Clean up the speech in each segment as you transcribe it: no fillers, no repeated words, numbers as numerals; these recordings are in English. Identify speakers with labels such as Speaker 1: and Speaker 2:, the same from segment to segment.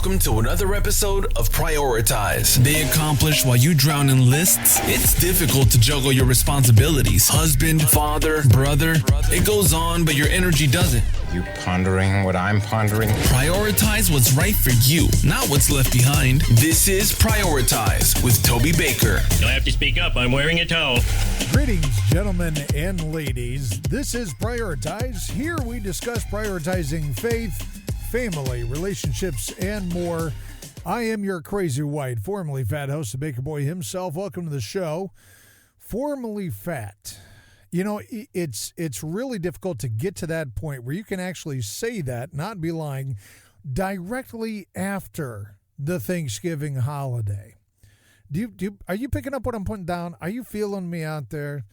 Speaker 1: Welcome to another episode of Prioritize. They accomplish while you drown in lists. It's difficult to juggle your responsibilities. Husband, father, brother. It goes on, but your energy doesn't.
Speaker 2: You pondering what I'm pondering?
Speaker 1: Prioritize what's right for you, not what's left behind. This is Prioritize with Toby Baker.
Speaker 3: You'll have to speak up. I'm wearing a towel.
Speaker 4: Greetings, gentlemen and ladies. This is Prioritize. Here we discuss prioritizing faith, family, relationships, and more. I am your crazy white, formerly fat host, the Baker Boy himself. Welcome to the show. Formerly fat. You know, it's really difficult to get to that point where you can actually say that, not be lying, directly after the Thanksgiving holiday. Are you picking up what I'm putting down? Are you feeling me out there?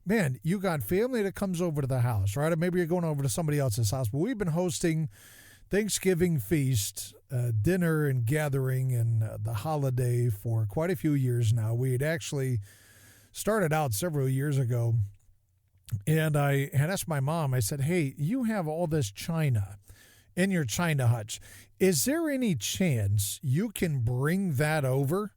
Speaker 4: Man, you got family that comes over to the house, right? Or maybe you're going over to somebody else's house. But we've been hosting Thanksgiving feast, dinner and gathering and the holiday for quite a few years now. We had actually started out several years ago. And I had asked my mom, I said, hey, you have all this china in your china hutch. Is there any chance you can bring that over?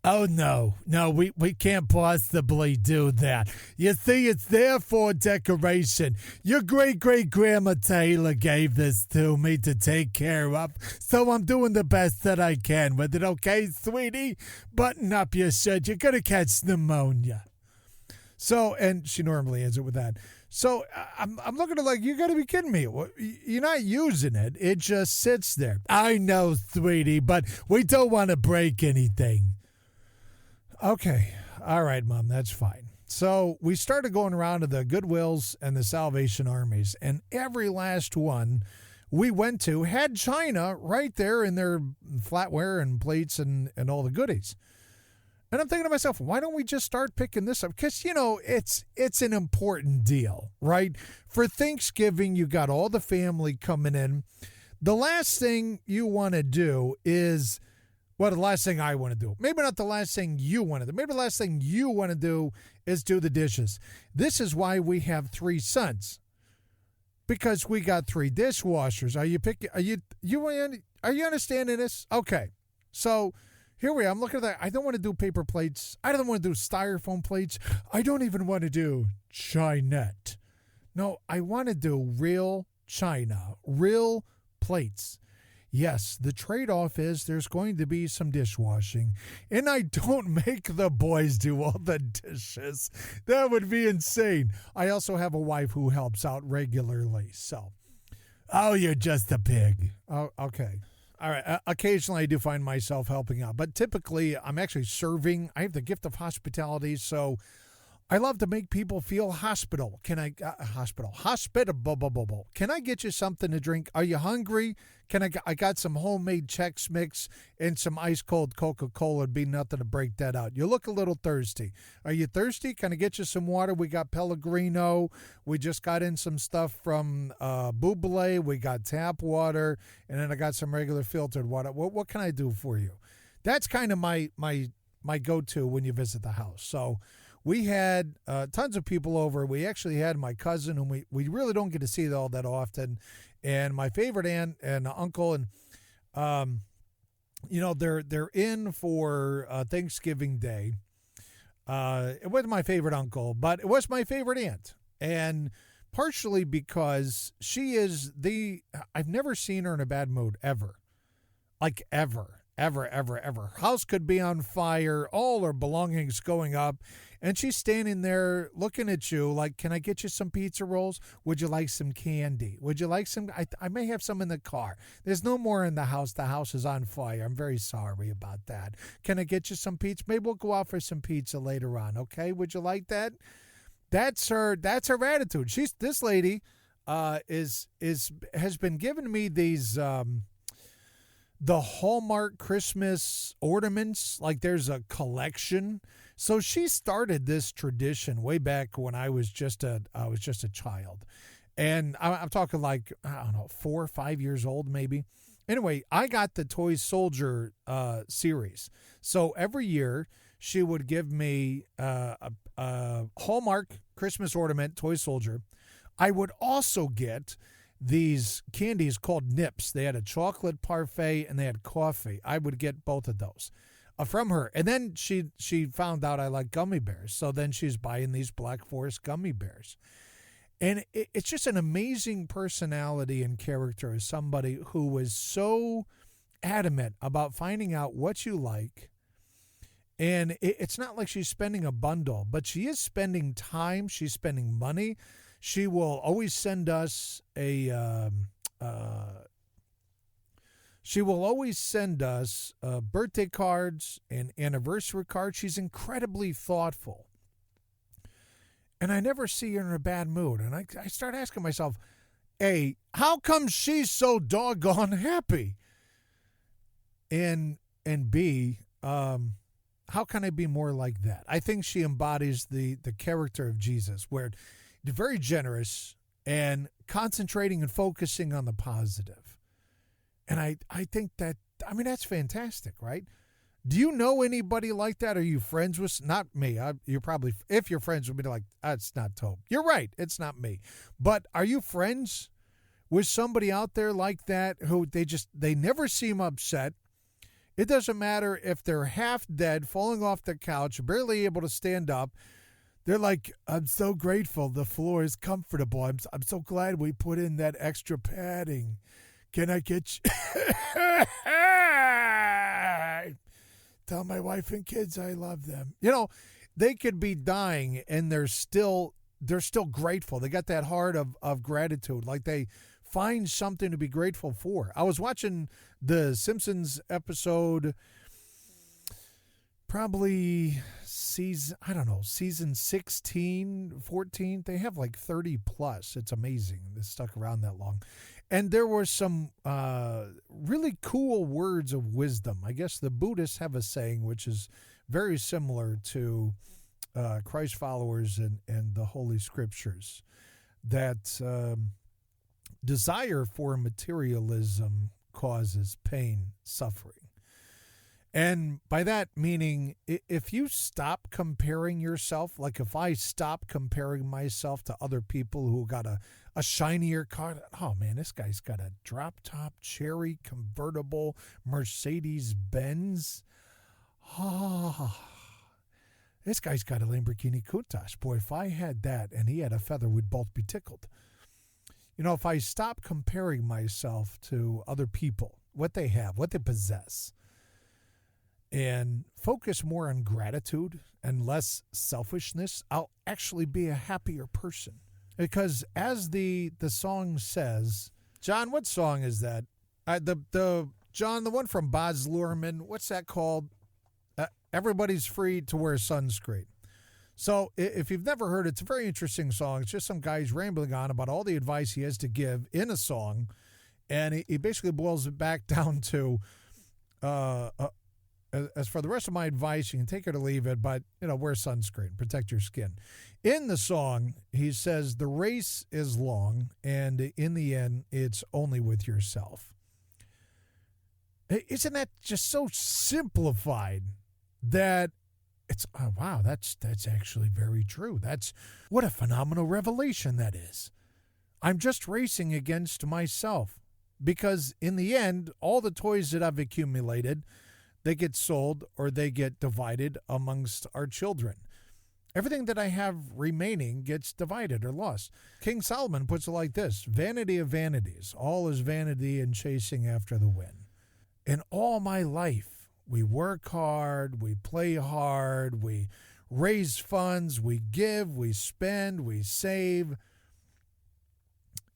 Speaker 4: Oh, no, we can't possibly do that. You see, it's there for decoration. Your great-great-grandma Taylor gave this to me to take care of, so I'm doing the best that I can with it, okay, sweetie? Button up your shirt. You're going to catch pneumonia. So, and she normally ends it with that. So I'm looking at it like, you got to be kidding me. You're not using it. It just sits there. I know, sweetie, but we don't want to break anything. Okay. All right, Mom, that's fine. So we started going around to the Goodwills and the Salvation Armies, and every last one we went to had china right there in their flatware and plates and all the goodies. And I'm thinking to myself, why don't we just start picking this up? Because, you know, it's an important deal, right? For Thanksgiving, you got all the family coming in. The last thing you want to do is, well, the last thing I want to do. Maybe not the last thing you want to do. Maybe the last thing you want to do is do the dishes. This is why we have 3 sons. Because we got 3 dishwashers. Are you understanding this? Okay. So here we are. I'm looking at that. I don't want to do paper plates. I don't want to do styrofoam plates. I don't even want to do Chinette. No, I want to do real china, real plates. Yes, the trade-off is there's going to be some dishwashing, and I don't make the boys do all the dishes. That would be insane. I also have a wife who helps out regularly, so. Oh, you're just a pig. Oh, okay. All right. Occasionally, I do find myself helping out, but typically, I'm actually serving. I have the gift of hospitality, so I love to make people feel hospitable. Can I get you something to drink? Are you hungry? I got some homemade Chex Mix and some ice cold Coca-Cola. It'd be nothing to break that out. You look a little thirsty. Are you thirsty? Can I get you some water? We got Pellegrino. We just got in some stuff from Buble. We got tap water, and then I got some regular filtered water. What can I do for you? That's kind of my go-to when you visit the house. So we had tons of people over. We actually had my cousin, whom we really don't get to see all that often, and my favorite aunt and uncle, and they're in for Thanksgiving Day. It wasn't my favorite uncle, but it was my favorite aunt, and partially because she is I've never seen her in a bad mood ever, like ever. Ever. House could be on fire, all her belongings going up, and she's standing there looking at you like, can I get you some pizza rolls? Would you like some candy? Would you like some? I may have some in the car. There's no more in the house. The house is on fire. I'm very sorry about that. Can I get you some pizza? Maybe we'll go out for some pizza later on, okay? Would you like that? That's her attitude. This lady has been giving me these the Hallmark Christmas ornaments, like there's a collection. So she started this tradition way back when I was just a child. And I'm talking like, I don't know, 4 or 5 years old maybe. Anyway, I got the Toy Soldier series. So every year she would give me a Hallmark Christmas ornament, Toy Soldier. I would also get these candies called Nips. They had a chocolate parfait and they had coffee. I would get both of those from her. And then she found out I like gummy bears. So then she's buying these Black Forest gummy bears. And it's just an amazing personality and character as somebody who was so adamant about finding out what you like. And it's not like she's spending a bundle, but she is spending time. She's spending money. She will always send us birthday cards and anniversary cards. She's incredibly thoughtful. And I never see her in a bad mood. And I start asking myself, A, how come she's so doggone happy? And B, how can I be more like that? I think she embodies the character of Jesus, where they're very generous and concentrating and focusing on the positive. And I think that, that's fantastic, right? Do you know anybody like that? Are you friends with, not me, you're probably, if you're friends with me, like, it's not Tobe. You're right, it's not me. But are you friends with somebody out there like that who they never seem upset? It doesn't matter if they're half dead, falling off the couch, barely able to stand up. They're like, I'm so grateful the floor is comfortable. I'm so glad we put in that extra padding. Can I get you? Tell my wife and kids I love them. They could be dying and they're still grateful. They got that heart of gratitude. Like they find something to be grateful for. I was watching the Simpsons episode, probably season 16, 14. They have like 30 plus. It's amazing. They stuck around that long. And there were some really cool words of wisdom. I guess the Buddhists have a saying which is very similar to Christ followers and the Holy Scriptures, that desire for materialism causes pain, suffering. And by that meaning, if you stop comparing yourself, like if I stop comparing myself to other people who got a shinier car, oh man, this guy's got a drop-top cherry convertible Mercedes Benz. Oh, this guy's got a Lamborghini Countach. Boy, if I had that and he had a feather, we'd both be tickled. If I stop comparing myself to other people, what they have, what they possess, and focus more on gratitude and less selfishness, I'll actually be a happier person. Because as the song says, John, what song is that? John, the one from Baz Luhrmann, what's that called? Everybody's free to wear sunscreen. So if you've never heard it, it's a very interesting song. It's just some guys rambling on about all the advice he has to give in a song. And he basically boils it back down to, as for the rest of my advice, you can take it or leave it, but, wear sunscreen, protect your skin. In the song, he says, the race is long, and in the end, it's only with yourself. Isn't that just so simplified that it's, oh, wow, that's actually very true. What a phenomenal revelation that is. I'm just racing against myself, because in the end, all the toys that I've accumulated, they get sold or they get divided amongst our children. Everything that I have remaining gets divided or lost. King Solomon puts it like this: vanity of vanities, all is vanity and chasing after the wind. In all my life, we work hard, we play hard, we raise funds, we give, we spend, we save.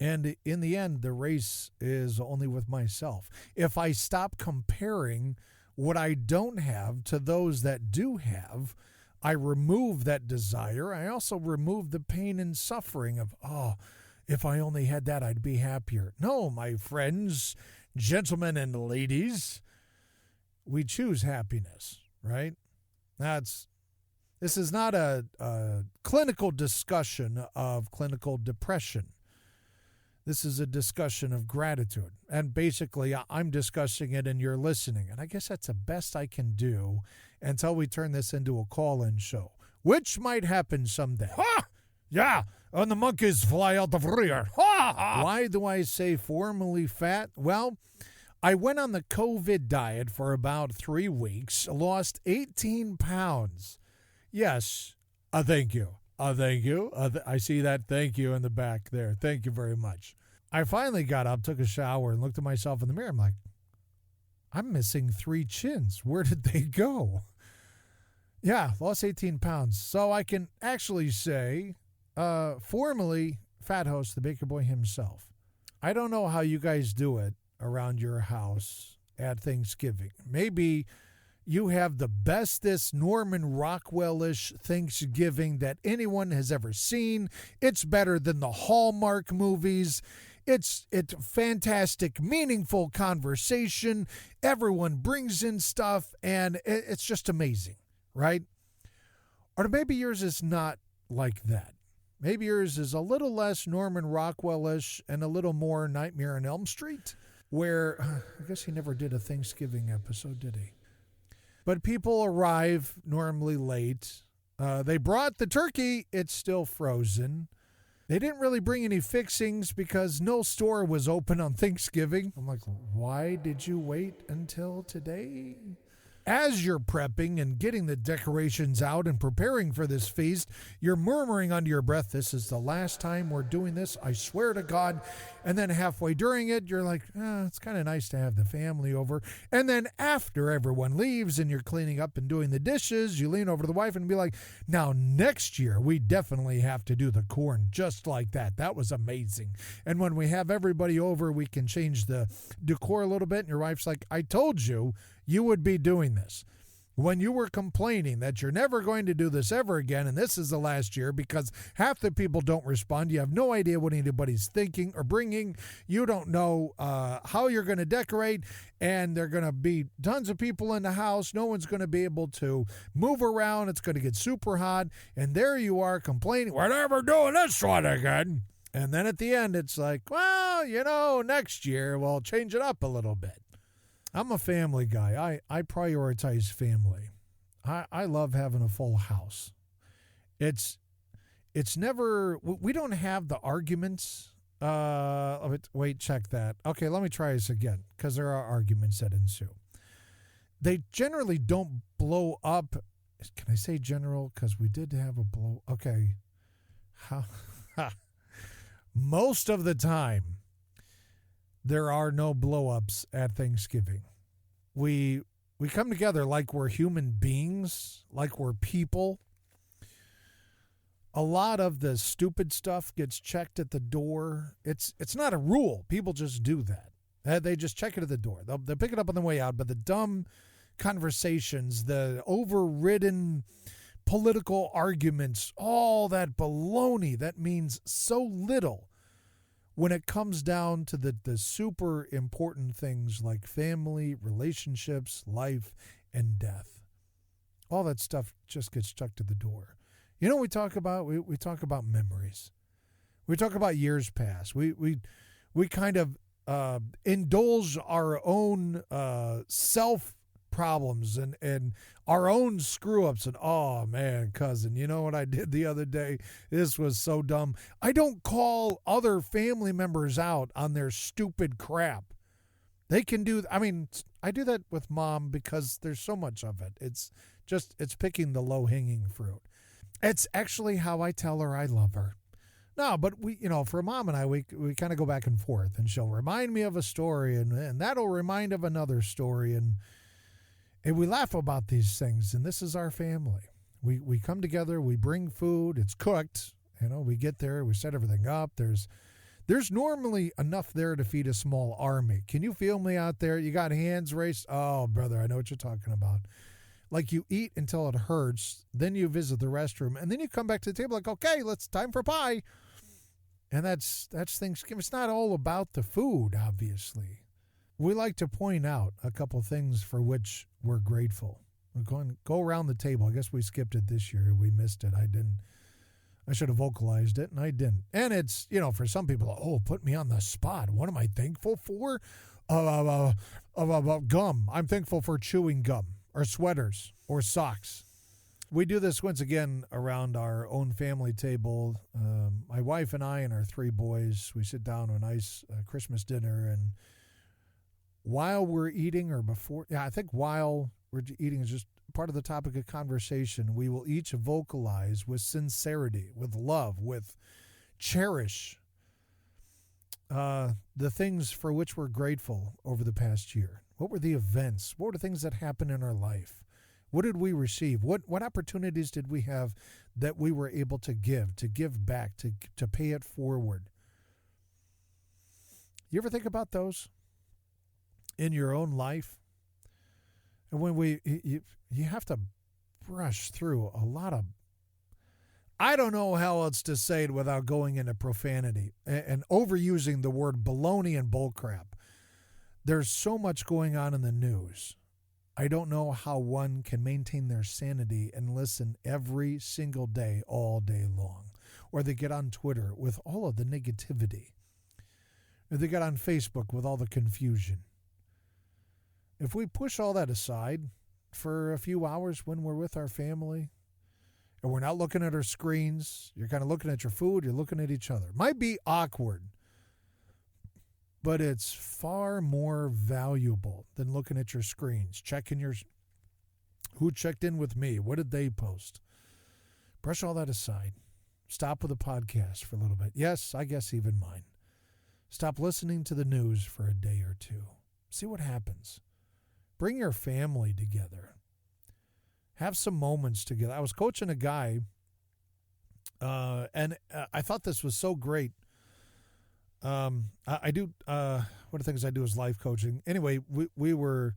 Speaker 4: And in the end, the race is only with myself. If I stop comparing what I don't have to those that do have, I remove that desire. I also remove the pain and suffering of, if I only had that, I'd be happier. No, my friends, gentlemen and ladies, we choose happiness, right? This is not a clinical discussion of clinical depression. This is a discussion of gratitude. And basically, I'm discussing it and you're listening. And I guess that's the best I can do until we turn this into a call-in show, which might happen someday. Yeah, and the monkeys fly out the rear. Ha, ha. Why do I say formally fat? Well, I went on the COVID diet for about 3 weeks, lost 18 pounds. Yes, thank you. Thank you. I see that thank you in the back there. Thank you very much. I finally got up, took a shower, and looked at myself in the mirror. I'm like, I'm missing 3 chins. Where did they go? Yeah, lost 18 pounds. So I can actually say, formally, Fat Host, the Baker Boy himself. I don't know how you guys do it around your house at Thanksgiving. Maybe you have the bestest Norman Rockwell-ish Thanksgiving that anyone has ever seen. It's better than the Hallmark movies. It's fantastic, meaningful conversation. Everyone brings in stuff, and it's just amazing, right? Or maybe yours is not like that. Maybe yours is a little less Norman Rockwell-ish and a little more Nightmare on Elm Street, where I guess he never did a Thanksgiving episode, did he? But people arrive normally late. They brought the turkey. It's still frozen. They didn't really bring any fixings because no store was open on Thanksgiving. I'm like, why did you wait until today? As you're prepping and getting the decorations out and preparing for this feast, you're murmuring under your breath, this is the last time we're doing this, I swear to God. And then halfway during it, you're like, it's kind of nice to have the family over. And then after everyone leaves and you're cleaning up and doing the dishes, you lean over to the wife and be like, now next year, we definitely have to do the corn just like that. That was amazing. And when we have everybody over, we can change the decor a little bit. And your wife's like, I told you, you would be doing this. When you were complaining that you're never going to do this ever again, and this is the last year because half the people don't respond, you have no idea what anybody's thinking or bringing, you don't know how you're going to decorate, and there are going to be tons of people in the house, no one's going to be able to move around, it's going to get super hot, and there you are complaining, we're never doing this one again. And then at the end, it's like, well, next year we'll change it up a little bit. I'm a family guy. I prioritize family. I love having a full house. It's never, we don't have the arguments. Wait, check that. Okay, let me try this again because there are arguments that ensue. They generally don't blow up. Can I say general? Because we did have a blow. Okay. Most of the time, there are no blow-ups at Thanksgiving. We come together like we're human beings, like we're people. A lot of the stupid stuff gets checked at the door. It's not a rule. People just do that. They just check it at the door. They'll pick it up on the way out, but the dumb conversations, the overridden political arguments, all that baloney that means so little when it comes down to the super important things like family, relationships, life, and death. All that stuff just gets chucked to the door. You know what we talk about? We talk about memories. We talk about years past. We kind of indulge our own self problems and our own screw-ups and, oh man, cousin, you know what I did the other day? This was so dumb. I don't call other family members out on their stupid crap. They can do, I do that with mom because there's so much of it. It's picking the low-hanging fruit. It's actually how I tell her I love her. No, but for mom and I, we kind of go back and forth, and she'll remind me of a story, and that'll remind of another story, and we laugh about these things, and this is our family. We come together, we bring food, it's cooked, we get there, we set everything up. There's normally enough there to feed a small army. Can you feel me out there? You got hands raised? Oh, brother, I know what you're talking about. Like you eat until it hurts, then you visit the restroom, and then you come back to the table like, okay, time for pie. And that's Thanksgiving. It's not all about the food, obviously. We like to point out a couple things for which we're grateful. We're going to go around the table. I guess we skipped it this year. We missed it. I should have vocalized it, and I didn't. And it's, for some people, put me on the spot. What am I thankful for? Gum. I'm thankful for chewing gum or sweaters or socks. We do this once again around our own family table. My wife and I and our 3 boys, we sit down to a nice Christmas dinner, and while we're eating or before, I think while we're eating is just part of the topic of conversation, we will each vocalize with sincerity, with love, with cherish the things for which we're grateful over the past year. What were the events? What were the things that happened in our life? What did we receive? What opportunities did we have that we were able to give back, to pay it forward? You ever think about those in your own life? And when you have to brush through a lot of, I don't know how else to say it without going into profanity and overusing the word baloney and bullcrap. There's so much going on in the news. I don't know how one can maintain their sanity and listen every single day, all day long. Or they get on Twitter with all of the negativity. Or they get on Facebook with all the confusion. If we push all that aside for a few hours when we're with our family, and we're not looking at our screens, you're kind of looking at your food, you're looking at each other. Might be awkward, but it's far more valuable than looking at your screens, checking who checked in with me, what did they post. Brush all that aside. Stop with a podcast for a little bit. Yes, I guess even mine. Stop listening to the news for a day or two. See what happens. Bring your family together. Have some moments together. I was coaching a guy, and I thought this was so great. I do one of the things I do is life coaching. Anyway, we were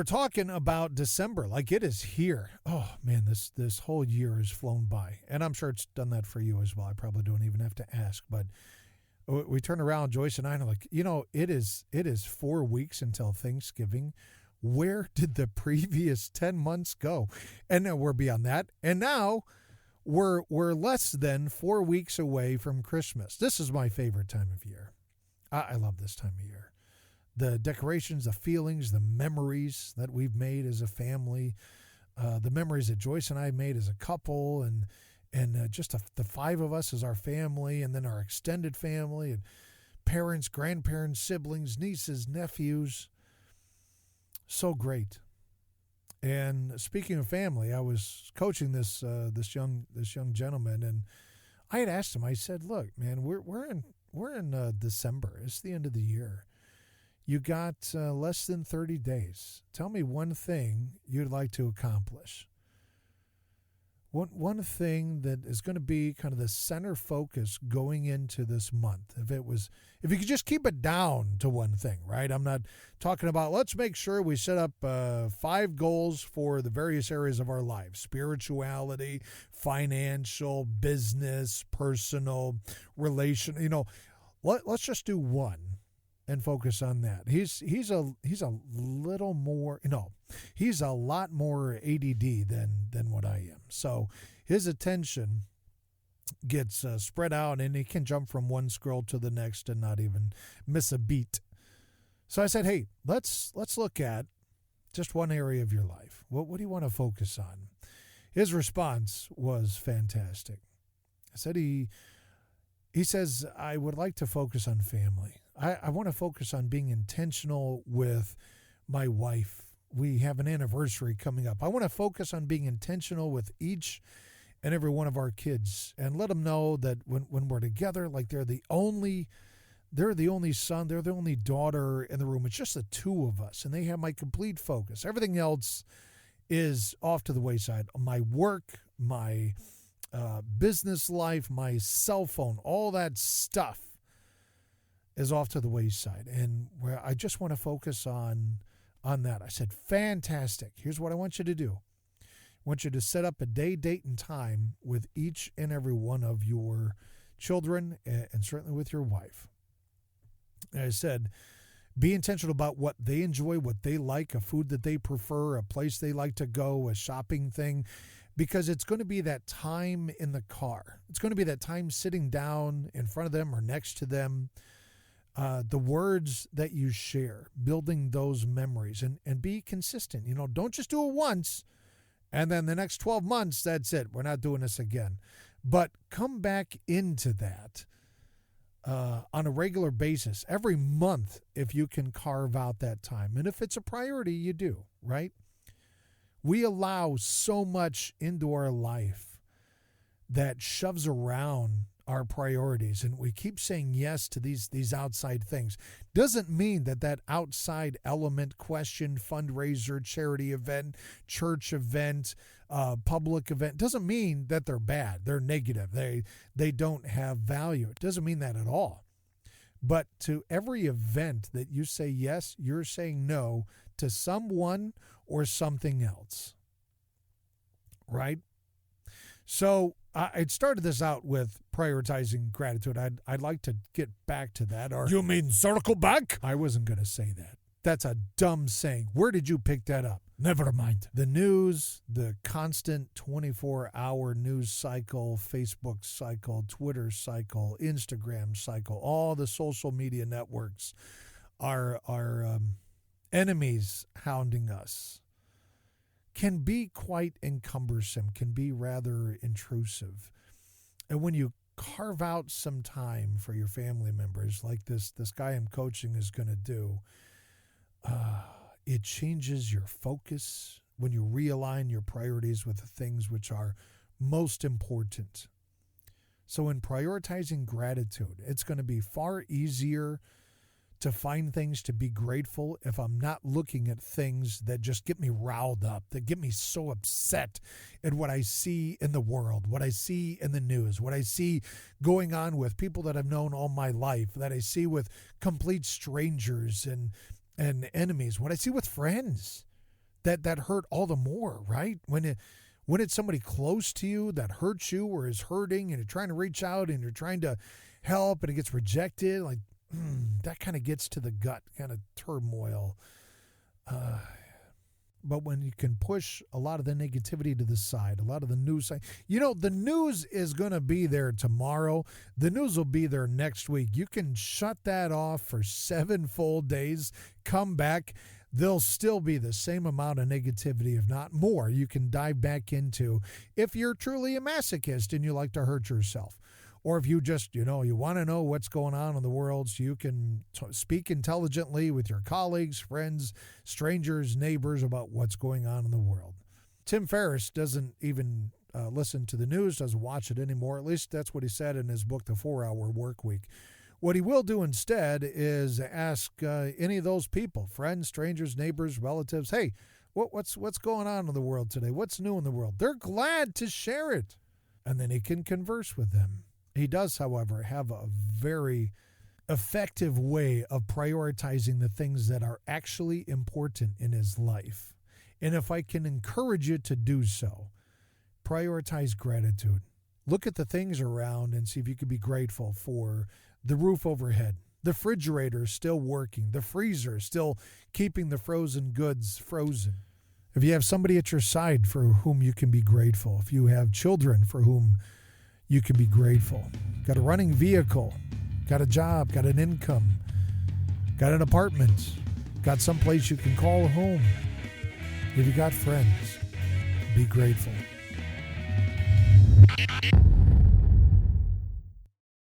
Speaker 4: talking about December, like it is here. Oh man, this whole year has flown by, and I'm sure it's done that for you as well. I probably don't even have to ask, but we turn around, Joyce and I, and I'm like, it is 4 weeks until Thanksgiving. Where did the previous 10 months go? And now we're beyond that. And now we're less than 4 weeks away from Christmas. This is my favorite time of year. I love this time of year. The decorations, the feelings, the memories that we've made as a family, the memories that Joyce and I made as a couple, and just the 5 of us as our family, and then our extended family, and parents, grandparents, siblings, nieces, nephews. So great. And speaking of family, I was coaching this young gentleman, and I had asked him. I said, "Look, man, we're in December. It's the end of the year. You got less than 30 days. Tell me one thing you'd like to accomplish. One thing that is going to be kind of the center focus going into this month. If you could just keep it down to one thing, right? I'm not talking about let's make sure we set up 5 goals for the various areas of our lives: spirituality, financial, business, personal, relation. Let's just do one and focus on that. He's a little more, he's a lot more ADD than what I am. So his attention gets spread out, and he can jump from one scroll to the next and not even miss a beat. So I said, hey, let's look at just one area of your life. What do you want to focus on? His response was fantastic. I said he says, I would like to focus on family. I want to focus on being intentional with my wife. We have an anniversary coming up. I want to focus on being intentional with each and every one of our kids, and let them know that when we're together, like they're the only son, they're the only daughter in the room. It's just the 2 of us, and they have my complete focus. Everything else is off to the wayside. My work, my business life, my cell phone, all that stuff is off to the wayside, and where I just want to focus on that. I said, fantastic. Here's what I want you to do. I want you to set up a day, date, and time with each and every one of your children, and certainly with your wife. And I said, be intentional about what they enjoy, what they like, a food that they prefer, a place they like to go, a shopping thing, because it's going to be that time in the car. It's going to be that time sitting down in front of them or next to them. The words that you share, building those memories, and be consistent. Don't just do it once And then the next 12 months, that's it. We're not doing this again. But come back into that on a regular basis, every month, if you can carve out that time. And if it's a priority, you do, right? We allow so much into our life that shoves around our priorities, and we keep saying yes to these outside things. Doesn't mean that outside element, question, fundraiser, charity event, church event, public event, doesn't mean that they're bad. They're negative. They don't have value. It doesn't mean that at all. But to every event that you say yes, you're saying no to someone or something else, right? So I started this out with prioritizing gratitude. I'd like to get back to that. Or you mean circle back? I wasn't going to say that. That's a dumb saying. Where did you pick that up? Never mind. The news, the constant 24-hour news cycle, Facebook cycle, Twitter cycle, Instagram cycle, all the social media networks are enemies hounding us. Can be quite cumbersome, can be rather intrusive. And when you carve out some time for your family members, like this guy I'm coaching is going to do, it changes your focus when you realign your priorities with the things which are most important. So in prioritizing gratitude, it's going to be far easier to find things to be grateful if I'm not looking at things that just get me riled up, that get me so upset at what I see in the world, what I see in the news, what I see going on with people that I've known all my life, that I see with complete strangers and enemies, what I see with friends that hurt all the more, right? When it's somebody close to you that hurts you or is hurting and you're trying to reach out and you're trying to help and it gets rejected, like, that kind of gets to the gut, kind of turmoil. But when you can push a lot of the negativity to the side, a lot of the news side, the news is going to be there tomorrow. The news will be there next week. You can shut that off for 7 full days, come back. There'll still be the same amount of negativity, if not more, you can dive back into if you're truly a masochist and you like to hurt yourself. Or if you just, you want to know what's going on in the world so you can speak intelligently with your colleagues, friends, strangers, neighbors about what's going on in the world. Tim Ferriss doesn't even listen to the news, doesn't watch it anymore. At least that's what he said in his book, The 4-Hour Workweek. What he will do instead is ask any of those people, friends, strangers, neighbors, relatives, hey, what's going on in the world today? What's new in the world? They're glad to share it. And then he can converse with them. He does, however, have a very effective way of prioritizing the things that are actually important in his life. And if I can encourage you to do so, prioritize gratitude. Look at the things around and see if you can be grateful for the roof overhead, the refrigerator still working, the freezer still keeping the frozen goods frozen. If you have somebody at your side for whom you can be grateful, if you have children for whom you can be grateful. Got a running vehicle, got a job, got an income, got an apartment, got someplace you can call home. If you got friends, be grateful.